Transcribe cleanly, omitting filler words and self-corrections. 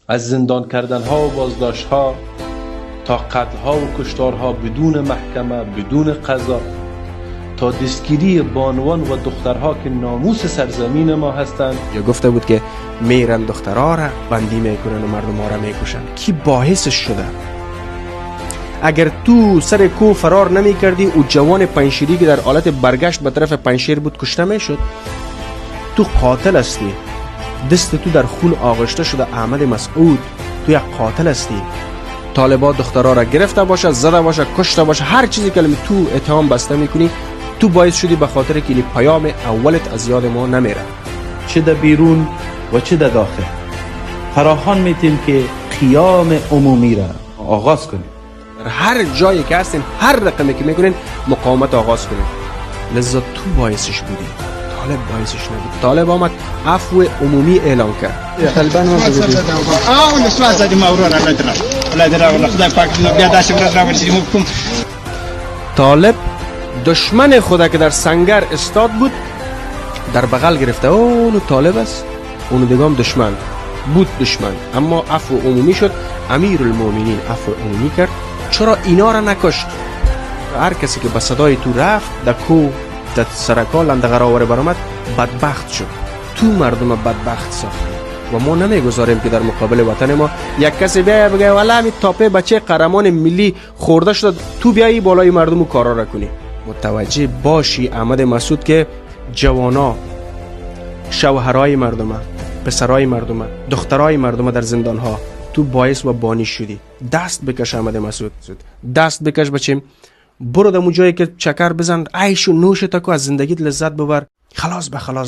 از زندان کردن ها و بازداشت ها تا قتل ها و کشتار ها بدون محکمه، بدون قضا، تا دستگیری بانوان و دخترها که ناموس سرزمین ما هستند. یا گفته بود که میرن دخترها را بندی میکنن و مردم ها را میکشن. کی باعثش شده؟ اگر تو سر کو فرار نمی کردی او جوان پنشیری که در حالت برگشت به طرف پنشیر بود کشته میشد. تو قاتل هستی، دست تو در خون آغشته شده. احمد مسعود، تو یک قاتل هستی. طالبان دخترها را گرفته باشه، زده باشه، کشته باشه، هر چیزی که تو اتهام بسته میکنی، تو باعث شدی به خاطر که این پیام اولت از یاد ما نمیره. چه در بیرون و چه در داخل فراخوان میتیم که قیام عمومی را آغاز کنیم. در هر جایی که هستین، هر رقمی که میکنین مقاومت آغاز کنین. لذا تو باعثش بودی، طالب باعثش نبود. طالب آمد عفو عمومی اعلان کرد. طالبان ما بودی اون سوال زدیم اورور الله درا خدای پاک بیا داشت برات راوړي حکم. طالب دشمن خدا که در سنگر استاد بود در بغل گرفته. اونو طالب است، اونو دیگه هم دشمن بود، دشمن. اما عفو عمومی شد. امیرالمومنین عفو عمومی کرد. چرا اینا را نکشت؟ هر کسی که به صدای تو رفت در کو در سرکا لندغه را برآمد بدبخت شد. تو مردم بدبخت ساخت و ما نمیگذاریم که در مقابل وطن ما یک کسی بیای بگه والا می تاپه بچه قهرمان ملی خورده شد، تو بیایی بالای مردم کارا را کنی. متوجه باشی احمد مسعود که جوانا، شوهرای مردم، پسرای مردم، دخترای مردم در زندان ها تو باعث و بانی شدی. دست بکش احمد مسعود، دست بکش. بچیم برو در جایی که چکر بزن، عیش و نوش تا که از زندگیت لذت ببر. خلاص به خلاص.